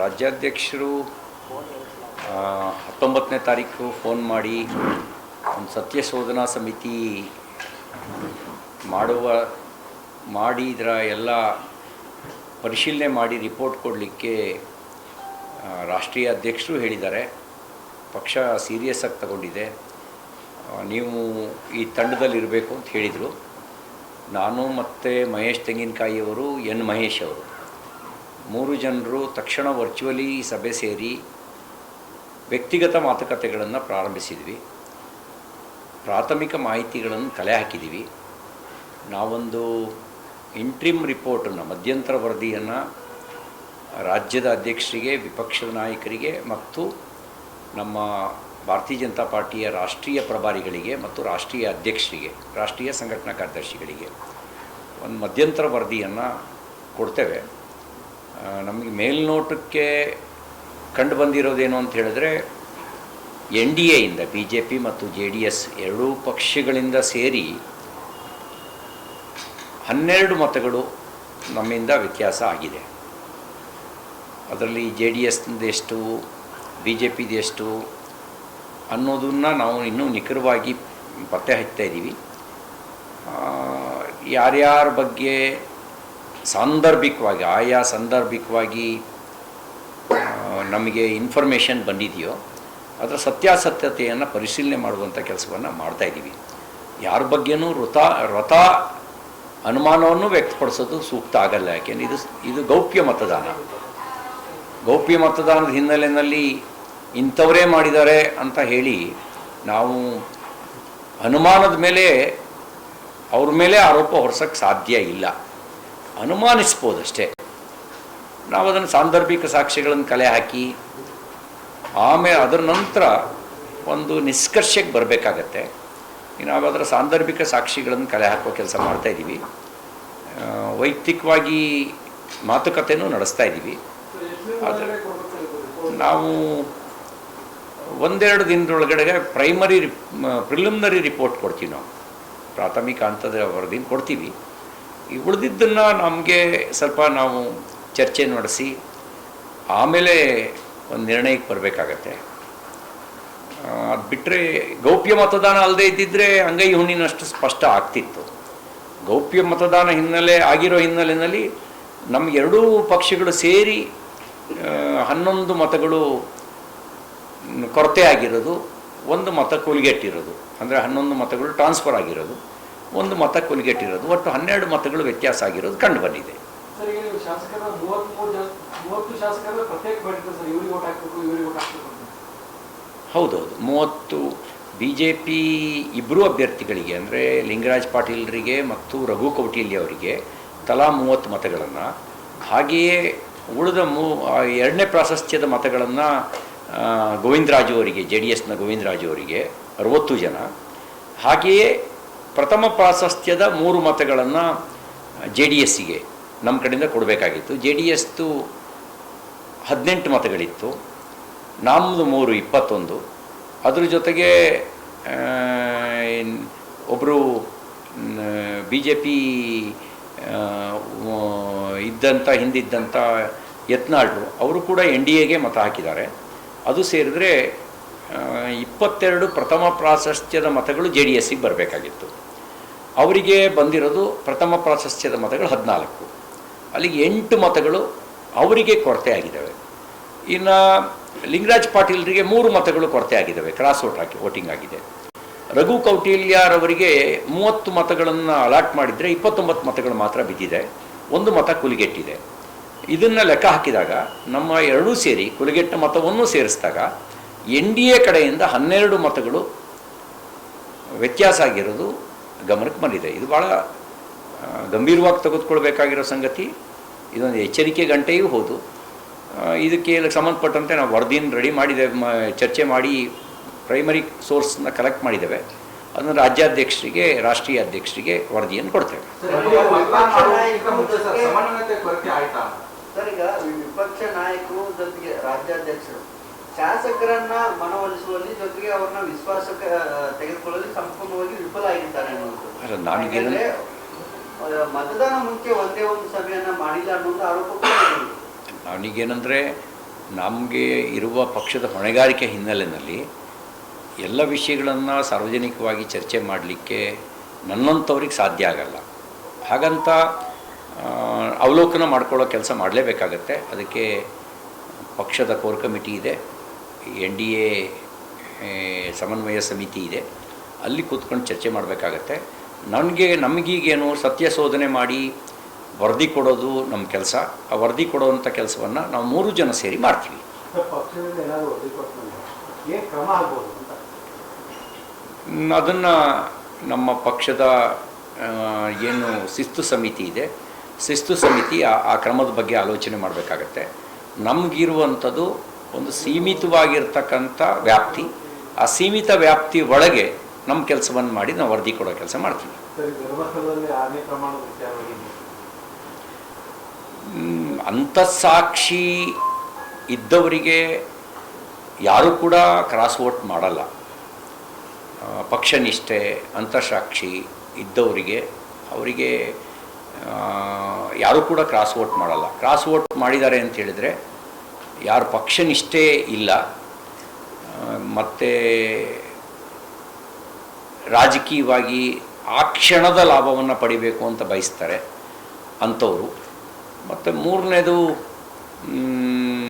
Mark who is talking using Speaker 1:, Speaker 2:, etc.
Speaker 1: ರಾಜ್ಯಾಧ್ಯಕ್ಷರು 19ನೇ ತಾರೀಕು ಫೋನ್ ಮಾಡಿ ಒಂದು ಸತ್ಯ ಶೋಧನಾ ಸಮಿತಿ ಮಾಡಿ ಇದರ ಎಲ್ಲ ಪರಿಶೀಲನೆ ಮಾಡಿ ರಿಪೋರ್ಟ್ ಕೊಡಲಿಕ್ಕೆ ರಾಷ್ಟ್ರೀಯ ಅಧ್ಯಕ್ಷರು ಹೇಳಿದ್ದಾರೆ. ಪಕ್ಷ ಸೀರಿಯಸ್ ಆಗಿ ತಗೊಂಡಿದೆ. ನೀವು ಈ ತಂಡದಲ್ಲಿರಬೇಕು ಅಂತ ಹೇಳಿದರು. ನಾನು ಮತ್ತು ಮಹೇಶ್ ತೆಂಗಿನಕಾಯಿಯವರು, ಎನ್ ಮಹೇಶ್ ಅವರು 3 ಜನರು ತಕ್ಷಣ ವರ್ಚುವಲಿ ಸಭೆ ಸೇರಿ ವ್ಯಕ್ತಿಗತ ಮಾತುಕತೆಗಳನ್ನು ಪ್ರಾರಂಭಿಸಿದ್ವಿ. ಪ್ರಾಥಮಿಕ ಮಾಹಿತಿಗಳನ್ನು ಕಲೆ ಹಾಕಿದ್ದೀವಿ. ನಾವೊಂದು ಇಂಟ್ರಿಮ್ ರಿಪೋರ್ಟನ್ನು, ಮಧ್ಯಂತರ ವರದಿಯನ್ನು ರಾಜ್ಯದ ಅಧ್ಯಕ್ಷರಿಗೆ, ವಿಪಕ್ಷದ ನಾಯಕರಿಗೆ ಮತ್ತು ನಮ್ಮ ಭಾರತೀಯ ಜನತಾ ಪಾರ್ಟಿಯ ರಾಷ್ಟ್ರೀಯ ಪ್ರಭಾರಿಗಳಿಗೆ ಮತ್ತು ರಾಷ್ಟ್ರೀಯ ಅಧ್ಯಕ್ಷರಿಗೆ, ರಾಷ್ಟ್ರೀಯ ಸಂಘಟನಾ ಕಾರ್ಯದರ್ಶಿಗಳಿಗೆ ಒಂದು ಮಧ್ಯಂತರ ವರದಿಯನ್ನು ಕೊಡ್ತೇವೆ. ನಮಗೆ ಮೇಲ್ನೋಟಕ್ಕೆ ಕಂಡು ಬಂದಿರೋದೇನು ಅಂತ ಹೇಳಿದ್ರೆ, NDAಯಿಂದ BJP ಮತ್ತು JDS ಎರಡೂ ಪಕ್ಷಗಳಿಂದ ಸೇರಿ 12 ಮತಗಳು ನಮ್ಮಿಂದ ವ್ಯತ್ಯಾಸ ಆಗಿದೆ. ಅದರಲ್ಲಿ JDSನದು ಎಷ್ಟು, BJPದು ಎಷ್ಟು ಅನ್ನೋದನ್ನು ನಾವು ಇನ್ನೂ ನಿಖರವಾಗಿ ಪತ್ತೆ ಹಚ್ತಾ ಇದ್ದೀವಿ. ಯಾರ್ಯಾರ ಬಗ್ಗೆ ಸಾಂದರ್ಭಿಕವಾಗಿ ನಮಗೆ ಇನ್ಫಾರ್ಮೇಷನ್ ಬಂದಿದೆಯೋ ಅದರ ಸತ್ಯಾಸತ್ಯತೆಯನ್ನು ಪರಿಶೀಲನೆ ಮಾಡುವಂಥ ಕೆಲಸವನ್ನು ಮಾಡ್ತಾಯಿದ್ದೀವಿ. ಯಾರ ಬಗ್ಗೆನೂ ವ್ರತ ಅನುಮಾನವನ್ನು ವ್ಯಕ್ತಪಡಿಸೋದು ಸೂಕ್ತ ಆಗಲ್ಲ. ಯಾಕೆಂದರೆ ಇದು ಗೌಪ್ಯ ಮತದಾನದ ಹಿನ್ನೆಲೆಯಲ್ಲಿ ಇಂಥವರೇ ಮಾಡಿದ್ದಾರೆ ಅಂತ ಹೇಳಿ ನಾವು ಅನುಮಾನದ ಮೇಲೆ ಅವ್ರ ಮೇಲೆ ಆರೋಪ ಹೊರಿಸೋಕ್ಕೆ ಸಾಧ್ಯ ಇಲ್ಲ. ಅನುಮಾನಿಸ್ಬೋದಷ್ಟೇ. ನಾವು ಅದನ್ನು ಸಾಂದರ್ಭಿಕ ಸಾಕ್ಷ್ಯಗಳನ್ನು ಕಲೆ ಹಾಕಿ ಆಮೇಲೆ ಅದರ ನಂತರ ಒಂದು ನಿಷ್ಕರ್ಷಕ್ಕೆ ಬರಬೇಕಾಗತ್ತೆ. ನಾವು ಅದರ ಸಾಂದರ್ಭಿಕ ಸಾಕ್ಷಿಗಳನ್ನು ಕಲೆ ಹಾಕುವ ಕೆಲಸ ಮಾಡ್ತಾಯಿದ್ದೀವಿ. ವೈಯಕ್ತಿಕವಾಗಿ ಮಾತುಕತೆನೂ ನಡೆಸ್ತಾ ಇದ್ದೀವಿ. ಆದರೆ ನಾವು 1-2 ದಿನದೊಳಗಡೆ ಪ್ರಿಲಿಮಿನರಿ ರಿಪೋರ್ಟ್ ಕೊಡ್ತೀವಿ. ನಾವು ಪ್ರಾಥಮಿಕ ಹಂತದ ವರದಿನ ಕೊಡ್ತೀವಿ. ಈ ಉಳಿದಿದ್ದನ್ನು ನಮಗೆ ಸ್ವಲ್ಪ ನಾವು ಚರ್ಚೆ ನಡೆಸಿ ಆಮೇಲೆ ಒಂದು ನಿರ್ಣಯಕ್ಕೆ ಬರಬೇಕಾಗತ್ತೆ. ಅದು ಬಿಟ್ಟರೆ ಗೌಪ್ಯ ಮತದಾನ ಅಲ್ಲದೆ ಇದ್ದಿದ್ದರೆ ಅಂಗೈ ಹುಣ್ಣಿನಷ್ಟು ಸ್ಪಷ್ಟ ಆಗ್ತಿತ್ತು. ಗೌಪ್ಯ ಮತದಾನ ಆಗಿರೋ ಹಿನ್ನೆಲೆಯಲ್ಲಿ ನಮ್ಮ ಎರಡೂ ಪಕ್ಷಗಳು ಸೇರಿ 11 ಮತಗಳು ಕೊರತೆ ಆಗಿರೋದು, 1 ಮತ ಕೊಲಿಗೆಟ್ಟಿರೋದು. ಅಂದರೆ 11 ಮತಗಳು ಟ್ರಾನ್ಸ್ಫರ್ ಆಗಿರೋದು, 1 ಮತ ಕೊಲಿಗೆಟ್ಟಿರೋದು, ಒಟ್ಟು 12 ಮತಗಳು ವ್ಯತ್ಯಾಸ ಆಗಿರೋದು ಕಂಡು ಬಂದಿದೆ. ಹೌದೌದು, 30 BJP ಇಬ್ಬರು ಅಭ್ಯರ್ಥಿಗಳಿಗೆ, ಅಂದರೆ ಲಿಂಗರಾಜ್ ಪಾಟೀಲ್ರಿಗೆ ಮತ್ತು ರಘು ಕೌಟಿಲ್ಯ ಅವರಿಗೆ ತಲಾ 30 ಮತಗಳನ್ನು, ಹಾಗೆಯೇ ಉಳಿದ 2ನೇ ಪ್ರಾಶಸ್ತ್ಯದ ಮತಗಳನ್ನು ಗೋವಿಂದರಾಜು ಅವರಿಗೆ, JDSನ ಗೋವಿಂದರಾಜು ಅವರಿಗೆ 60 ಜನ, ಹಾಗೆಯೇ ಪ್ರಥಮ ಪ್ರಾಶಸ್ತ್ಯದ 3 ಮತಗಳನ್ನು JDSಗೆ ನಮ್ಮ ಕಡೆಯಿಂದ ಕೊಡಬೇಕಾಗಿತ್ತು. JDSದು 18 ಮತಗಳಿತ್ತು, ನಮ್ಮದು 3 21. ಅದ್ರ ಜೊತೆಗೆ ಒಬ್ಬರು BJP ಹಿಂದಿದ್ದಂಥ ಯತ್ನಾಳ್ರು ಅವರು ಕೂಡ NDAಗೆ ಮತ ಹಾಕಿದ್ದಾರೆ. ಅದು ಸೇರಿದ್ರೆ 22 ಪ್ರಥಮ ಪ್ರಾಶಸ್ತ್ಯದ ಮತಗಳು JDSಗೆ ಬರಬೇಕಾಗಿತ್ತು. ಅವರಿಗೆ ಬಂದಿರೋದು ಪ್ರಥಮ ಪ್ರಾಶಸ್ತ್ಯದ ಮತಗಳು 14. ಅಲ್ಲಿಗೆ 8 ಮತಗಳು ಅವರಿಗೆ ಕೊರತೆ ಆಗಿದ್ದಾವೆ. ಇನ್ನು ಲಿಂಗರಾಜ್ ಪಾಟೀಲ್ರಿಗೆ 3 ಮತಗಳು ಕೊರತೆ ಆಗಿದ್ದಾವೆ, ಕ್ರಾಸ್ ವೋಟಿಂಗ್ ಆಗಿದೆ. ರಘು ಕೌಟಿಲ್ಯರವರಿಗೆ 30 ಮತಗಳನ್ನು ಅಲಾಟ್ ಮಾಡಿದರೆ 29 ಮತಗಳು ಮಾತ್ರ ಬಿದ್ದಿದೆ, 1 ಮತ ಕುಲಿಗೆಟ್ಟಿದೆ. ಇದನ್ನು ಲೆಕ್ಕ ಹಾಕಿದಾಗ ನಮ್ಮ ಎರಡೂ ಸೇರಿ ಕುಲಿಗೆಟ್ಟ ಮತವನ್ನು ಸೇರಿಸಿದಾಗ NDA ಕಡೆಯಿಂದ 12 ಮತಗಳು ವ್ಯತ್ಯಾಸ ಆಗಿರೋದು ಗಮನಕ್ಕೆ ಬಂದಿದೆ. ಇದು ಭಾಳ ಗಂಭೀರವಾಗಿ ತೆಗೆದುಕೊಳ್ಬೇಕಾಗಿರೋ ಸಂಗತಿ. ಇದೊಂದು ಎಚ್ಚರಿಕೆ ಗಂಟೆಯೂ ಹೌದು. ಇದಕ್ಕೆ ಸಂಬಂಧಪಟ್ಟಂತೆ ನಾವು ವರದಿಯನ್ನು ರೆಡಿ ಮಾಡಿದ್ದೇವೆ, ಚರ್ಚೆ ಮಾಡಿ ಪ್ರೈಮರಿ ಸೋರ್ಸ್ನ ಕಲೆಕ್ಟ್ ಮಾಡಿದ್ದೇವೆ. ಅದನ್ನು ರಾಜ್ಯಾಧ್ಯಕ್ಷರಿಗೆ, ರಾಷ್ಟ್ರೀಯ ಅಧ್ಯಕ್ಷರಿಗೆ ವರದಿಯನ್ನು ಕೊಡ್ತೇವೆ.
Speaker 2: ವಿಪಕ್ಷ ನಾಯಕರು ಜೊತೆಗೆ ರಾಜ್ಯಾಧ್ಯಕ್ಷರು ಶಾಸಕರನ್ನ ಮನವೊಲಿಸುವಲ್ಲಿ ಜೊತೆಗೆ ಅವ್ರನ್ನ ವಿಶ್ವಾಸಕ್ಕೆ ತೆಗೆದುಕೊಳ್ಳಲು ಸಂಪೂರ್ಣವಾಗಿ ವಿಫಲ ಆಗಿದ್ದಾರೆ ಅನ್ನುವಂಥದ್ದು. ಮತದಾನ ಮುಂಚೆ ಒಂದೇ ಒಂದು ಸಭೆಯನ್ನ ಮಾಡಿಲ್ಲ ಅನ್ನೋದು ಆರೋಪ.
Speaker 1: ನನಗೇನೆಂದರೆ ನಮಗೆ ಇರುವ ಪಕ್ಷದ ಹೊಣೆಗಾರಿಕೆ ಹಿನ್ನೆಲೆಯಲ್ಲಿ ಎಲ್ಲ ವಿಷಯಗಳನ್ನು ಸಾರ್ವಜನಿಕವಾಗಿ ಚರ್ಚೆ ಮಾಡಲಿಕ್ಕೆ ನನ್ನಂಥವ್ರಿಗೆ ಸಾಧ್ಯ ಆಗಲ್ಲ. ಹಾಗಂತ ಅವಲೋಕನ ಮಾಡ್ಕೊಳ್ಳೋ ಕೆಲಸ ಮಾಡಲೇಬೇಕಾಗತ್ತೆ. ಅದಕ್ಕೆ ಪಕ್ಷದ ಕೋರ್ ಕಮಿಟಿ ಇದೆ, NDA ಸಮನ್ವಯ ಸಮಿತಿ ಇದೆ, ಅಲ್ಲಿ ಕೂತ್ಕೊಂಡು ಚರ್ಚೆ ಮಾಡಬೇಕಾಗತ್ತೆ. ನಮಗೀಗೇನು ಸತ್ಯ ಶೋಧನೆ ಮಾಡಿ ವರದಿ ಕೊಡೋದು ನಮ್ಮ ಕೆಲಸ. ಆ ವರದಿ ಕೊಡೋವಂಥ ಕೆಲಸವನ್ನು ನಾವು 3 ಜನ ಸೇರಿ ಮಾಡ್ತೀವಿ. ಅದನ್ನು ನಮ್ಮ ಪಕ್ಷದ ಏನು ಶಿಸ್ತು ಸಮಿತಿ ಇದೆ, ಶಿಸ್ತು ಸಮಿತಿ ಆ ಕ್ರಮದ ಬಗ್ಗೆ ಆಲೋಚನೆ ಮಾಡಬೇಕಾಗತ್ತೆ. ನಮಗಿರುವಂಥದ್ದು ಒಂದು ಸೀಮಿತವಾಗಿರ್ತಕ್ಕಂಥ ವ್ಯಾಪ್ತಿ. ಆ ಸೀಮಿತ ವ್ಯಾಪ್ತಿ ಒಳಗೆ ನಮ್ಮ ಕೆಲಸವನ್ನು ಮಾಡಿ ನಾವು ವರದಿ ಕೊಡೋ ಕೆಲಸ ಮಾಡ್ತೀವಿ. ಅಂತಸ್ಸಾಕ್ಷಿ ಇದ್ದವರಿಗೆ ಯಾರೂ ಕೂಡ ಕ್ರಾಸ್ ವೋಟ್ ಮಾಡಲ್ಲ. ಪಕ್ಷನಿಷ್ಠೆ ಅಂತಸ್ಸಾಕ್ಷಿ ಇದ್ದವರಿಗೆ ಅವರಿಗೆ ಯಾರೂ ಕೂಡ ಕ್ರಾಸ್ ವೋಟ್ ಮಾಡಲ್ಲ. ಕ್ರಾಸ್ ವೋಟ್ ಮಾಡಿದ್ದಾರೆ ಅಂತ ಹೇಳಿದರೆ ಯಾರು ಪಕ್ಷನಿಷ್ಠೆ ಇಲ್ಲ ಮತ್ತು ರಾಜಕೀಯವಾಗಿ ಆ ಕ್ಷಣದ ಲಾಭವನ್ನು ಪಡಿಬೇಕು ಅಂತ ಬಯಸ್ತಾರೆ ಅಂಥವರು. ಮತ್ತು ಮೂರನೇದು